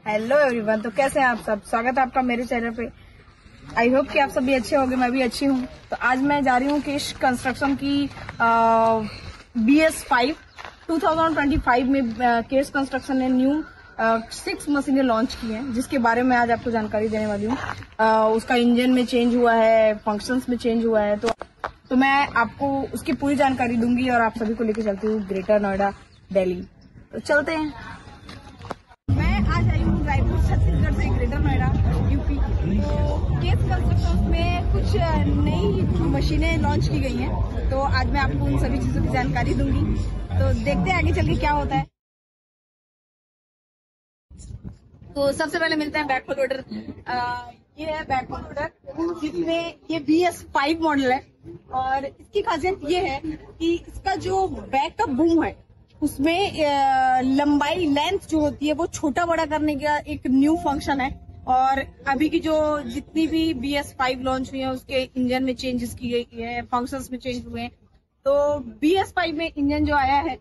Hello everyone, तो कैसे हैं आप सब। स्वागत है आपका मेरे चैनल पे। आई होप कि आप सब भी अच्छे होंगे, मैं भी अच्छी हूँ। तो आज मैं जा रही हूँ केश कंस्ट्रक्शन की BS5 2025 में केश कंस्ट्रक्शन ने न्यू 6 मशीनें लॉन्च की हैं, जिसके बारे में आज आपको जानकारी देने वाली हूँ। उसका इंजन में चेंज हुआ है, फंक्शंस में चेंज हुआ है, तो मैं आपको उसकी पूरी जानकारी दूंगी और आप सभी को लेकर चलती हूँ ग्रेटर नोएडा दिल्ली। तो चलते हैं। मैं आज आई हूँ रायपुर छत्तीसगढ़ से ग्रेटर नोएडा यूपी। तो केस कंस्ट्रक्शन में कुछ नई मशीनें लॉन्च की गई हैं, तो आज मैं आपको उन सभी चीजों की जानकारी दूंगी। तो देखते हैं आगे चल के क्या होता है। तो सबसे पहले मिलते हैं बैकहोल लोडर। ये है बैकहोल लोडर, जिसमें ये BS5 मॉडल है। और इसकी खासियत ये है कि इसका जो बैक का बूम है उसमें लंबाई लेंथ जो होती है वो छोटा बड़ा करने का एक न्यू फंक्शन है। और अभी की जो जितनी भी BS5 लॉन्च हुई है उसके इंजन में चेंजेस की गई है, फंक्शंस में चेंज हुए हैं। तो BS5 में इंजन जो आया है,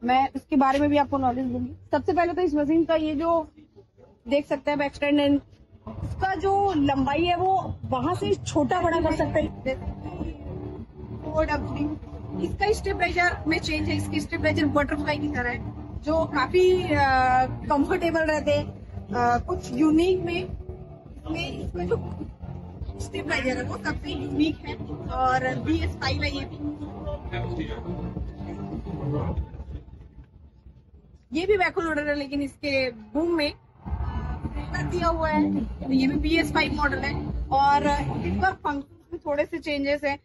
मैं उसके बारे में भी आपको नॉलेज दूंगी। सबसे पहले तो इस मशीन का ये जो देख सकते हैं बैक स्टैंड, इसका जो लंबाई है वो वहां से छोटा बड़ा कर सकते हैं। इसका स्टेबलाइजर में चेंज है। इसकी स्टेबलाइजर बटरफ्लाई की तरह है, जो काफी कंफर्टेबल रहते हैं। कुछ यूनिक में इसका जो स्टेबलाइजर है वो काफी यूनिक है और BS5 है ये भी बैकहोल लोडर है, लेकिन इसके बूम में दिया हुआ है। ये भी BS5 मॉडल है और इस पर फंक्शन में थोड़े से चेंजेस है।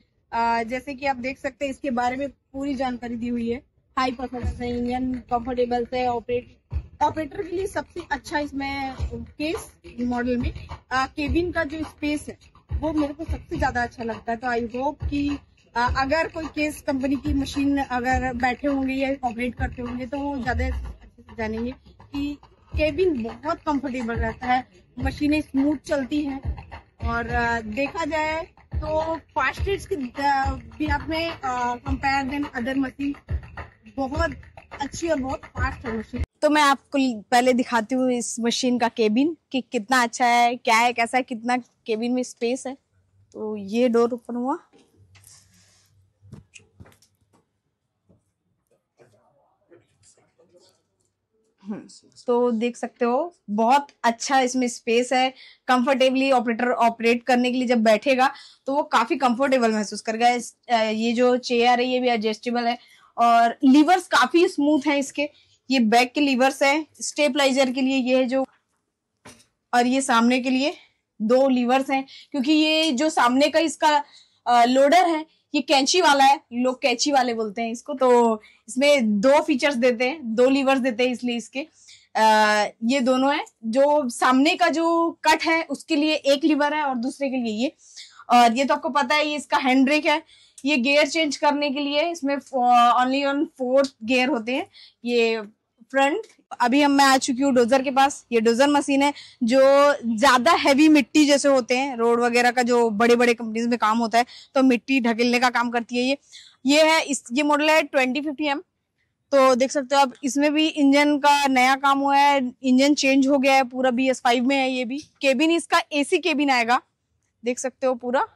जैसे कि आप देख सकते हैं, इसके बारे में पूरी जानकारी दी हुई है। हाई परफॉर्मेंस है, इंजन कंफर्टेबल है, ऑपरेटर के लिए सबसे अच्छा इसमें केस मॉडल में केबिन का जो स्पेस है वो मेरे को सबसे ज्यादा अच्छा लगता है। तो आई होप कि अगर कोई केस कंपनी की मशीन अगर बैठे होंगे या ऑपरेट करते होंगे तो वो ज्यादा अच्छे से जानेंगे कि केबिन बहुत कंफर्टेबल रहता है, मशीनें स्मूथ चलती हैं। और देखा जाए तो फास्टेस्ट भी आपने कंपेयर देन अदर मशीन बहुत अच्छी और बहुत फास्ट है मशीन। तो मैं आपको पहले दिखाती हूँ इस मशीन का केबिन कि कितना अच्छा है, क्या है, कैसा है, कितना केबिन में स्पेस है। तो ये डोर ओपन हुआ, तो देख सकते हो बहुत अच्छा इसमें स्पेस है। कंफर्टेबली ऑपरेटर ऑपरेट करने के लिए जब बैठेगा तो वो काफी कंफर्टेबल महसूस करेगा। ये जो चेयर है ये भी एडजस्टेबल है और लीवर्स काफी स्मूथ हैं इसके। ये बैक के लीवर्स हैं, स्टेबलाइजर के लिए ये है जो, और ये सामने के लिए 2 लीवर्स हैं, क्योंकि ये जो सामने का इसका लोडर है ये कैंची वाला है, लोग कैंची वाले बोलते हैं इसको। तो इसमें 2 फीचर्स देते हैं, 2 लीवर्स देते हैं, इसलिए इसके ये दोनों है। जो सामने का जो कट है उसके लिए एक लीवर है और दूसरे के लिए ये। और ये तो आपको पता है, ये इसका हैंड ब्रेक है। ये गियर चेंज करने के लिए इसमें ओनली ऑन 4 गियर होते हैं। ये फ्रंट। अभी मैं आ चुकी हूँ डोजर के पास। ये डोजर मशीन है जो ज्यादा हैवी मिट्टी जैसे होते हैं, रोड वगैरह का जो बड़े बड़े कंपनीज में काम होता है, तो मिट्टी ढकेलने का काम करती है ये है ये मॉडल है 2050M। तो देख सकते हो आप, इसमें भी इंजन का नया काम हुआ है, इंजन चेंज हो गया है पूरा। BS5 में है ये भी। केबिन इसका AC केबिन आएगा, देख सकते हो पूरा।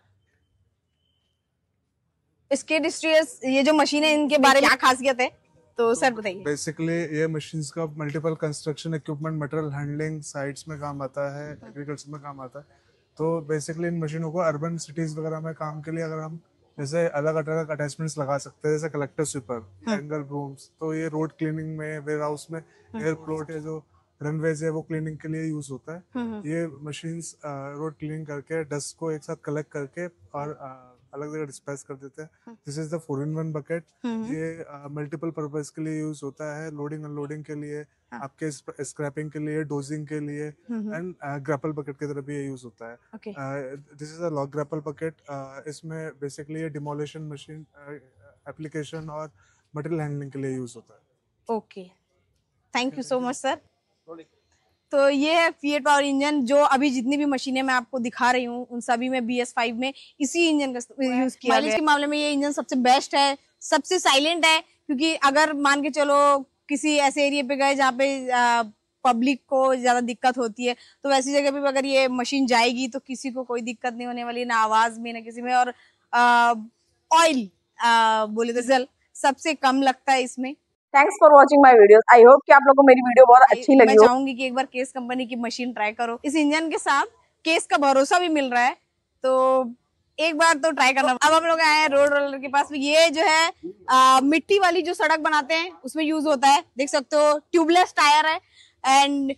स्केड स्ट्रेस, ये जो मशीन है इनके बारे में क्या खासियत है, तो सर बताइए। बेसिकली ये मशीन्स का multiple construction equipment, material handling, sites में काम आता है, एग्रीकल्चर में काम आता है। तो बेसिकली इन मशीनों को अर्बन सिटीज वगैरह में काम के लिए अगर हम जैसे अलग अलग अटैचमेंट्स लगा सकते हैं, जैसे कलेक्टर स्वीपर, एंगल ब्रूम्स, तो ये रोड क्लीनिंग में, वेयर हाउस में, एयरपोर्ट है जो रनवेज है वो क्लीनिंग के लिए यूज होता है। ये मशीन्स रोड क्लीनिंग करके डस्ट को एक साथ कलेक्ट करके और अलग जगह डिस्पैच कर देते हैं। This is the 4-in-1 bucket. ये मल्टीपल पर्पज के लिए यूज होता है, लोडिंग अनलोडिंग के लिए, आपके स्क्रैपिंग के लिए, डोजिंग के लिए, एंड ग्रैपल बकेट की तरह भी ये यूज होता है। This is a log grapple bucket. इसमें बेसिकली ये डिमोलिशन मशीन एप्लीकेशन और मटेरियल हैंडलिंग के लिए यूज होता है। Okay, thank you so much sir. तो ये है फिएट पावर इंजन। जो अभी जितनी भी मशीनें मैं आपको दिखा रही हूँ उन सभी में BS5 में इसी इंजन का यूज किया गया है। के मामले में ये इंजन सबसे बेस्ट है, सबसे साइलेंट है, क्योंकि अगर मान के चलो किसी ऐसे एरिया पे गए जहाँ पे पब्लिक को ज्यादा दिक्कत होती है, तो वैसी जगह पे अगर ये मशीन जाएगी तो किसी को कोई दिक्कत नहीं होने वाली, ना आवाज में ना किसी में। और ऑयल बोले तो डीजल सबसे कम लगता है इसमें। Thanks for watching my video. I hope कि आप लोगों को मेरी वीडियो बहुत अच्छी लगी मैं हो। चाहूंगी कि एक बार केस कंपनी की मशीन ट्राई करो। इस इंजन के साथ केस का भरोसा भी मिल रहा है, तो एक बार तो ट्राई करना। अब हम लोग आए हैं रोड रोलर के पास। ये जो है मिट्टी वाली जो सड़क बनाते हैं उसमें यूज होता है, देख सकते हो ट्यूबलेस टायर है। एंड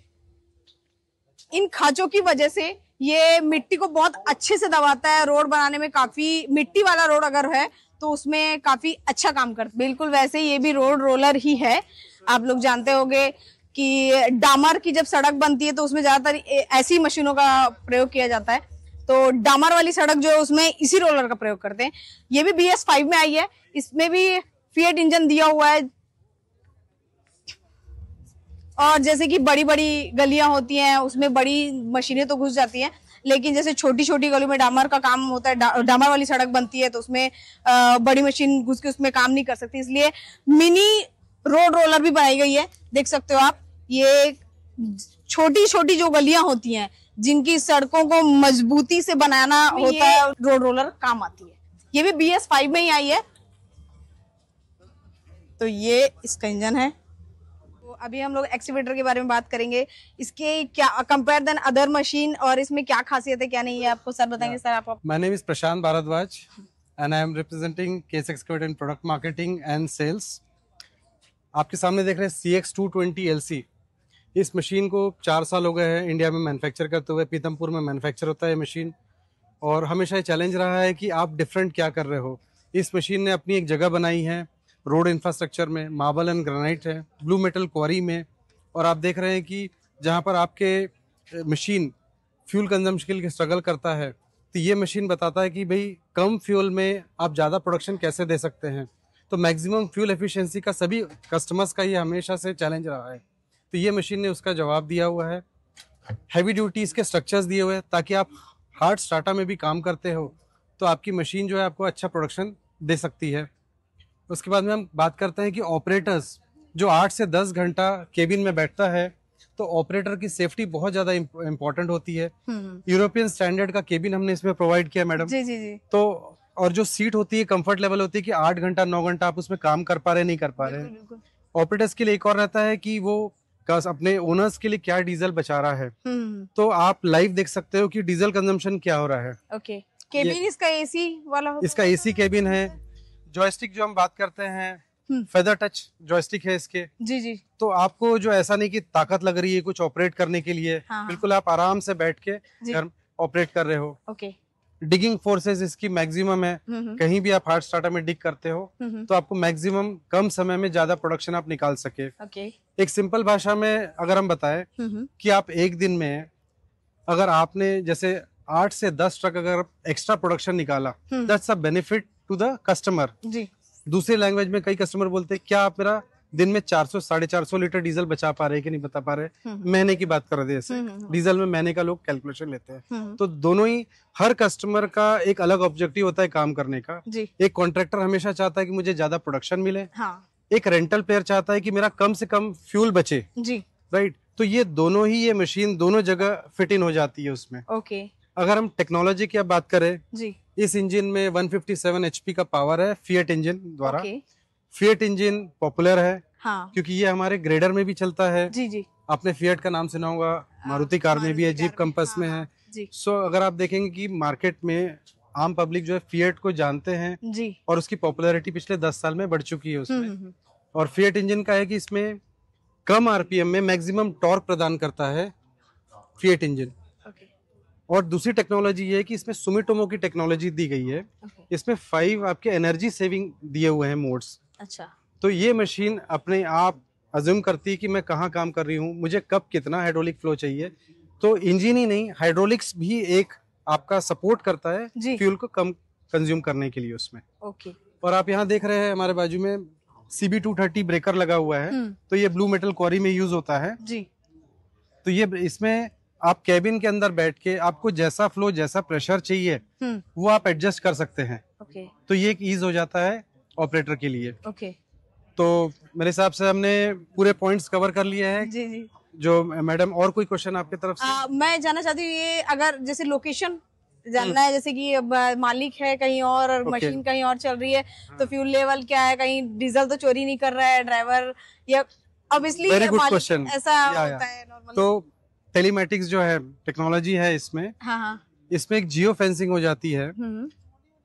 इन खांचों की वजह से ये मिट्टी को बहुत अच्छे से दबाता है। रोड बनाने में काफी, मिट्टी वाला रोड अगर है तो उसमें काफी अच्छा काम करता है। बिल्कुल वैसे ये भी रोड रोलर ही है। आप लोग जानते होंगे कि डामर की जब सड़क बनती है तो उसमें ज्यादातर ऐसी मशीनों का प्रयोग किया जाता है, तो डामर वाली सड़क जो है उसमें इसी रोलर का प्रयोग करते हैं। ये भी BS5 में आई है, इसमें भी फिएट इंजन दिया हुआ है। और जैसे कि बड़ी बड़ी गलियां होती हैं उसमें बड़ी मशीनें तो घुस जाती हैं, लेकिन जैसे छोटी छोटी गलियों में डामर का काम होता है, डामर वाली सड़क बनती है तो उसमें बड़ी मशीन घुस के उसमें काम नहीं कर सकती, इसलिए मिनी रोड रोलर भी बनाई गई है। देख सकते हो आप, ये छोटी छोटी जो गलियां होती हैं जिनकी सड़कों को मजबूती से बनाना होता है, रोड रोलर काम आती है। ये भी BS5 में ही आई है। तो ये इसका इंजन है। तो अभी हम लोग एक्सीवेटर के बारे में बात करेंगे, इसके क्या कंपेयर देन अदर मशीन, और इसमें क्या खासियत है क्या नहीं है आपको सर बताएंगे। सर आप My name is Prashant Bharadwaj and I am representing Case Excavator in product marketing and sales. आपके सामने देख रहे हैं CX220 LC। इस मशीन को 4 साल हो गए हैं इंडिया में मैन्युफैक्चर करते हुए। पीतमपुर में मैन्युफैक्चर होता है ये मशीन, और हमेशा ये चैलेंज रहा है कि आप डिफरेंट क्या कर रहे हो। इस मशीन ने अपनी एक जगह बनाई है रोड इंफ्रास्ट्रक्चर में, मार्बल एंड ग्रेनाइट है, ब्लू मेटल क्वारी में। और आप देख रहे हैं कि जहाँ पर आपके मशीन फ्यूल कंजम्पशन के लिए स्ट्रगल करता है, तो ये मशीन बताता है कि भाई कम फ्यूल में आप ज़्यादा प्रोडक्शन कैसे दे सकते हैं। तो मैक्सिमम फ्यूल एफिशिएंसी का सभी कस्टमर्स का ये हमेशा से चैलेंज रहा है, तो ये मशीन ने उसका जवाब दिया हुआ है। हैवी ड्यूटी इसके स्ट्रक्चर्स दिए हुए हैं ताकि आप हार्ड स्टार्टा में भी काम करते हो तो आपकी मशीन जो है आपको अच्छा प्रोडक्शन दे सकती है। उसके बाद में हम बात करते हैं कि ऑपरेटर्स जो 8 से 10 घंटा केबिन में बैठता है, तो ऑपरेटर की सेफ्टी बहुत ज़्यादा इम्पोर्टेंट होती है। यूरोपियन स्टैंडर्ड का केबिन हमने इसमें प्रोवाइड किया मैडम। जी जी जी। तो और जो सीट होती है कंफर्ट लेवल होती है कि 8 घंटा 9 घंटा आप उसमें काम कर पा रहे नहीं कर पा रहे। ऑपरेटर्स के लिए एक और रहता है कि वो अपने ओनर्स के लिए क्या डीजल बचा रहा है, तो आप लाइव देख सकते हो कि डीजल कंजम्पशन क्या हो रहा है। ओके, केबिन इसका एसी वाला होता है? इसका एसी केबिन है। जॉयस्टिक जो हम बात करते हैं, फेदर टच जॉयस्टिक है इसके। जी जी। तो आपको जो ऐसा नहीं कि ताकत लग रही है कुछ ऑपरेट करने के लिए, हाँ। बिल्कुल आप आराम से बैठ के घर ऑपरेट कर रहे हो। ओके। डिगिंग फोर्सेस इसकी मैक्सिमम है, कहीं भी आप हार्ड स्टार्टर में डिग करते हो तो आपको मैक्सिमम कम समय में ज्यादा प्रोडक्शन आप निकाल सके। ओके। एक सिंपल भाषा में अगर हम बताएं कि आप एक दिन में अगर आपने जैसे 8 से 10 ट्रक अगर एक्स्ट्रा प्रोडक्शन निकाला, that's a benefit to the customer. जी। दूसरी लैंग्वेज में कई कस्टमर बोलते हैं क्या आप मेरा दिन में 400 450 लीटर डीजल बचा पा रहे हैं कि नहीं बता पा रहे। महीने की बात कर रहे थे, डीजल में महीने का लोग कैलकुलेशन लेते हैं। तो दोनों ही, हर कस्टमर का एक अलग ऑब्जेक्टिव होता है काम करने का। जी। एक कॉन्ट्रैक्टर हमेशा चाहता है कि मुझे ज्यादा प्रोडक्शन मिले। हाँ। एक रेंटल प्लेयर चाहता है कि मेरा कम से कम फ्यूल बचे। जी। राइट। तो ये दोनों ही, ये मशीन दोनों जगह फिट इन हो जाती है उसमें। ओके। अगर हम टेक्नोलॉजी की बात करें, जी, इस इंजन में 157 HP का पावर है फिएट इंजन द्वारा। फिएट इंजन पॉपुलर है हाँ। क्योंकि ये हमारे ग्रेडर में भी चलता है। जी जी। आपने फिएट का नाम सुना होगा, मारुति कार में भी है, जीप कंपस में है। सो अगर आप देखेंगे कि मार्केट में आम पब्लिक जो है फिएट को जानते हैं जी, और उसकी पॉपुलैरिटी पिछले 10 साल में बढ़ चुकी है उसमें। और फिएट इंजन का है कि इसमें कम आरपीएम में मैक्सिमम टॉर्क प्रदान करता है फिएट इंजन। और दूसरी टेक्नोलॉजी ये है कि इसमें सुमिटोमो की टेक्नोलॉजी दी गई है। इसमें 5 आपके एनर्जी सेविंग दिए हुए हैं मोड्स। अच्छा। तो ये मशीन अपने आप अज्यूम करती है कि मैं कहाँ काम कर रही हूँ, मुझे कब कितना हाइड्रोलिक फ्लो चाहिए। तो इंजन ही नहीं, हाइड्रोलिक्स भी एक आपका सपोर्ट करता है फ्यूल को कम कंज्यूम करने के लिए उसमें। ओके। और आप यहाँ देख रहे हैं हमारे बाजू में CB230 ब्रेकर लगा हुआ है। तो ये ब्लू मेटल क्वारी में यूज होता है जी। तो ये इसमें आप कैबिन के अंदर बैठ के आपको जैसा फ्लो, जैसा प्रेशर चाहिए वो आप एडजस्ट कर सकते हैं। ओके। तो ये एक ईज हो जाता है ऑपरेटर के लिए। ओके। तो मेरे हिसाब से हमने पूरे पॉइंट्स कवर कर लिए हैं। जी जी। जो मैडम और कोई क्वेश्चन आपकी तरफ से? मैं जानना चाहती हूँ ये अगर जैसे लोकेशन जानना है, जैसे कि अब मालिक है कहीं और मशीन कहीं और चल रही है, तो फ्यूल लेवल क्या है, कहीं डीजल तो चोरी नहीं कर रहा है ड्राइवर, या ऑब्वियसली वेरी गुड क्वेश्चन। ऐसा होता है नॉर्मली। तो टेलीमेटिक्स जो है टेक्नोलॉजी है इसमें, हाँ हाँ। इसमें एक जियो फेंसिंग हो जाती है।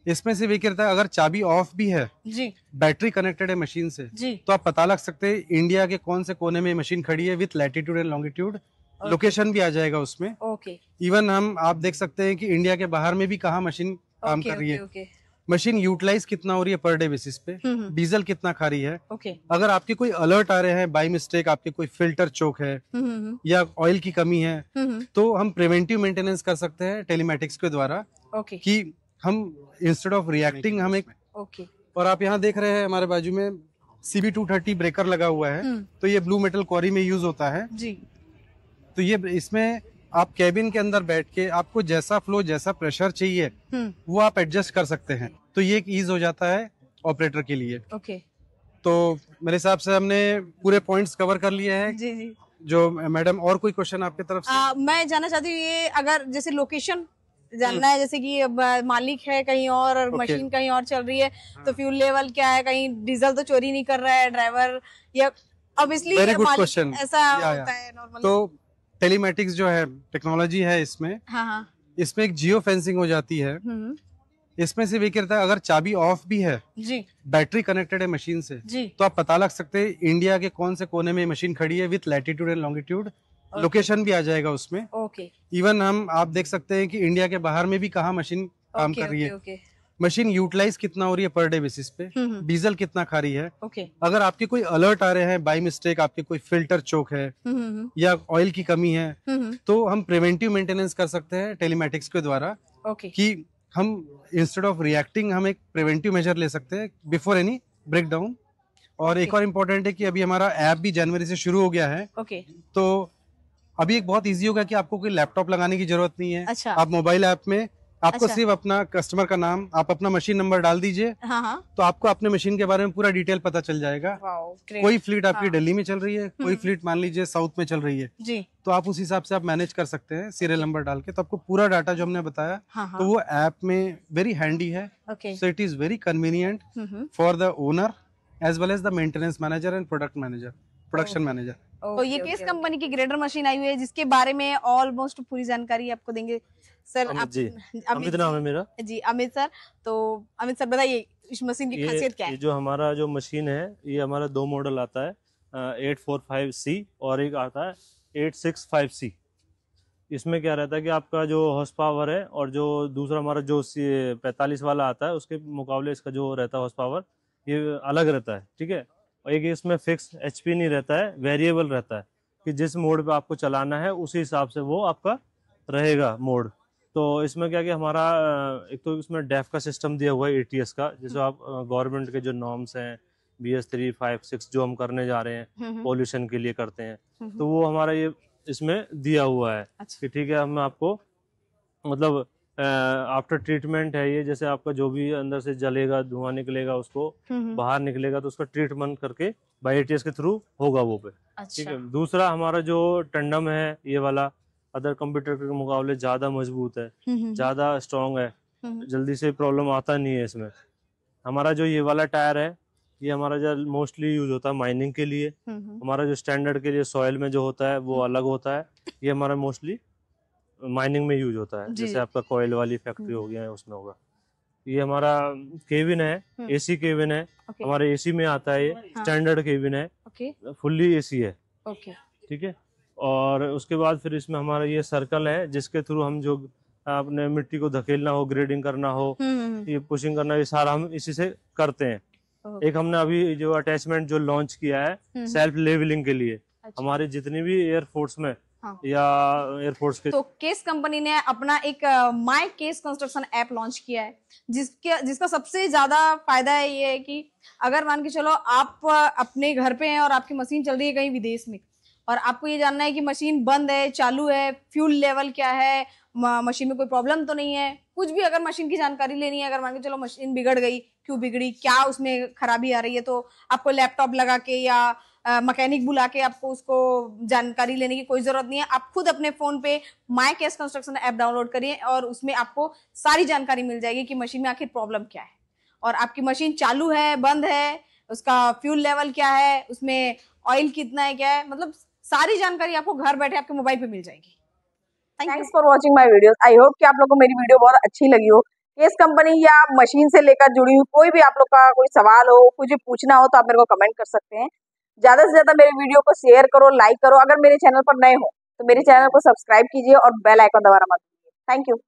इसमें सिर्फ ये कहता है अगर चाबी ऑफ भी है, जी बैटरी कनेक्टेड है मशीन से, जी, तो आप पता लग सकते हैं इंडिया के कौन से कोने में मशीन खड़ी है with latitude and longitude, location भी आ जाएगा उसमें। ओके इवन आप देख सकते हैं कि इंडिया के बाहर में भी कहाँ मशीन काम कर रही है, ओके मशीन यूटिलाइज कितना हो रही है पर डे बेसिस पे, डीजल कितना खा रही है। ओके अगर आपके कोई अलर्ट आ रहे हैं बाय मिस्टेक, आपके कोई फिल्टर चोक है या ऑयल की कमी है, तो हम प्रिवेंटिव मेंटेनेंस कर सकते हैं टेलीमेटिक्स के द्वारा, ओके कि हम इंस्टेड ऑफ रिएक्टिंग हम एक, ओके और आप यहाँ देख रहे हैं हमारे बाजू में CB230 ब्रेकर लगा हुआ है, तो ये ब्लू मेटल क्वारी में यूज होता है। जी। तो ये इसमें आप कैबिन के अंदर बैठ के आपको जैसा फ्लो जैसा प्रेशर चाहिए वो आप एडजस्ट कर सकते हैं, तो ये एक ईज हो जाता है ऑपरेटर के लिए। ओके तो मेरे हिसाब से हमने पूरे पॉइंट्स कवर कर लिए हैं। जी जी। जो मैडम और कोई क्वेश्चन आपकी तरफ से? मैं जानना चाहती हूँ ये अगर जैसे लोकेशन जानना है, जैसे कि अब मालिक है कहीं और मशीन कहीं और चल रही है, तो फ्यूल लेवल क्या है, कहीं डीजल तो चोरी नहीं कर रहा है ड्राइवर, या ऑब्वियसली वेरी गुड क्वेश्चन। ऐसा होता है नॉर्मली। तो टेलीमेटिक्स जो है टेक्नोलॉजी है इसमें, हाँ हाँ। इसमें एक जियो फेंसिंग हो जाती है। इसमें सिर्फ ये कहता है अगर चाबी ऑफ भी है, जी बैटरी कनेक्टेड है मशीन से, जी, तो आप पता लग सकते हैं इंडिया के कौन से कोने में मशीन खड़ी है with latitude and longitude, location भी आ जाएगा उसमें। ओके इवन आप देख सकते हैं कि इंडिया के बाहर में भी कहाँ मशीन काम कर रही है, ओके मशीन यूटिलाइज कितना हो रही है पर डे बेसिस पे, डीजल कितना खा रही है। ओके अगर आपके कोई अलर्ट आ रहे हैं बाय मिस्टेक, आपके कोई फिल्टर चोक है या ऑयल की कमी है, तो हम प्रिवेंटिव मेंटेनेंस कर सकते हैं टेलीमेटिक्स के द्वारा, ओके कि हम इंस्टेड ऑफ रिएक्टिंग हम एक प्रिवेंटिव मेजर ले सकते हैं बिफोर एनी ब्रेकडाउन। और एक और इम्पोर्टेंट है कि अभी हमारा ऐप भी जनवरी से शुरू हो गया है, ओके। तो अभी एक बहुत इजी होगा कि आपको कोई लैपटॉप लगाने की जरूरत नहीं है। अच्छा। आप मोबाइल ऐप में आपको अच्छा। सिर्फ अपना कस्टमर का नाम, आप अपना मशीन नंबर डाल दीजिए, हाँ हाँ। तो आपको अपने मशीन के बारे में पूरा डिटेल पता चल जाएगा। Wow, great. कोई फ्लीट आपकी दिल्ली में चल रही है, कोई फ्लीट मान लीजिए साउथ में चल रही है, जी, तो आप उस हिसाब से आप मैनेज कर सकते हैं सीरियल नंबर डाल के। तो आपको पूरा डाटा जो हमने बताया, हाँ हाँ। तो वो ऐप में वेरी हैंडी है, okay. So it is very convenient for the owner as well as the maintenance manager and production manager. तो ये किस कंपनी की ग्रेडर मशीन आई हुई है जिसके बारे में ऑलमोस्ट पूरी जानकारी आपको देंगे सर? अमित जी, अमित नाम है मेरा जी। अमित सर, तो अमित सर बताइए इस मशीन की खासियत क्या है? ये जो हमारा जो मशीन है, ये हमारा 2 मॉडल आता है, 845C और एक आता है 865C। इसमें क्या रहता है कि आपका जो हॉर्स पावर है, और जो दूसरा हमारा जो 45 वाला आता है उसके मुकाबले इसका जो रहता है हॉर्स पावर ये अलग रहता है, ठीक है। और एक इसमें फिक्स HP नहीं रहता है, वेरिएबल रहता है कि जिस मोड पे आपको चलाना है उसी हिसाब से वो आपका रहेगा मोड। तो इसमें क्या कि हमारा एक तो इसमें डेफ का सिस्टम दिया हुआ है ATS का, जिसमें आप गवर्नमेंट के जो नॉर्म्स हैं BS3, 5, 6 जो हम करने जा रहे हैं पॉल्यूशन के लिए करते हैं, तो वो हमारा ये इसमें दिया हुआ है। अच्छा। कि ठीक है, हम आपको मतलब आफ्टर ट्रीटमेंट है ये, जैसे आपका जो भी अंदर से जलेगा, धुआं निकलेगा, उसको बाहर निकलेगा, तो उसका ट्रीटमेंट करके बाई ATS के थ्रू होगा वो पे। ठीक है। दूसरा हमारा जो टंडम है ये वाला, अदर कंप्यूटर के मुकाबले ज्यादा मजबूत है, ज्यादा स्ट्रॉन्ग है, जल्दी से प्रॉब्लम आता नहीं है इसमें। हमारा जो ये वाला टायर है, ये हमारा जो मोस्टली यूज होता है माइनिंग के लिए। हमारा जो स्टैंडर्ड के लिए सॉइल में जो होता है वो अलग होता है, ये हमारा मोस्टली माइनिंग में यूज होता है। जैसे आपका कोयल वाली फैक्ट्री हो गया है उसमें होगा। ये हमारा केबिन है, AC केबिन है, हमारे AC में आता है, ये स्टैंडर्ड केबिन है, फुल्ली AC है, ठीक है। और उसके बाद फिर इसमें हमारा ये सर्कल है जिसके थ्रू हम जो अपने मिट्टी को धकेलना हो, ग्रेडिंग करना हो, ये पुशिंग करना, ये सारा हम इसी से करते हैं। एक हमने अभी जो अटैचमेंट जो लॉन्च किया है सेल्फ लेवलिंग के लिए, हमारे जितनी भी एयरफोर्स में या एयरफोर्स के, तो केस कंपनी ने अपना एक my case construction app launch किया है, जिसका सबसे ज्यादा फायदा है ये है कि अगर मान के चलो आप अपने घर पे हैं और आपकी मशीन चल रही है कहीं विदेश में, और आपको ये जानना है कि मशीन बंद है, चालू है, फ्यूल लेवल क्या है, मशीन में कोई प्रॉब्लम तो नहीं है, कुछ भी अगर मशीन की जानकारी लेनी है, अगर मान के चलो मशीन बिगड़ गई, क्यों बिगड़ी, क्या उसमें खराबी आ रही है, तो आपको लैपटॉप लगा के या मैकेनिक बुला के आपको उसको जानकारी लेने की कोई जरूरत नहीं है। आप खुद अपने फोन पे my case construction app download करिए और उसमें आपको सारी जानकारी मिल जाएगी कि मशीन में आखिर प्रॉब्लम क्या है और आपकी मशीन चालू है, बंद है, उसका फ्यूल लेवल क्या है, उसमें ऑयल कितना है, क्या है, मतलब सारी जानकारी आपको घर बैठे आपके मोबाइल पे मिल जाएगी। Thanks for watching my videos. I hope कि आप लोगों को मेरी वीडियो बहुत अच्छी लगी हो। केस कंपनी या मशीन से लेकर जुड़ी हुई कोई भी आप लोग का कोई सवाल हो, कुछ भी पूछना हो तो आप मेरे को कमेंट कर सकते हैं। ज्यादा से ज्यादा मेरे वीडियो को शेयर करो, लाइक करो। अगर मेरे चैनल पर नए हो तो मेरे चैनल को सब्सक्राइब कीजिए और बेल आइकन दबाना मत भूलिए। Thank you.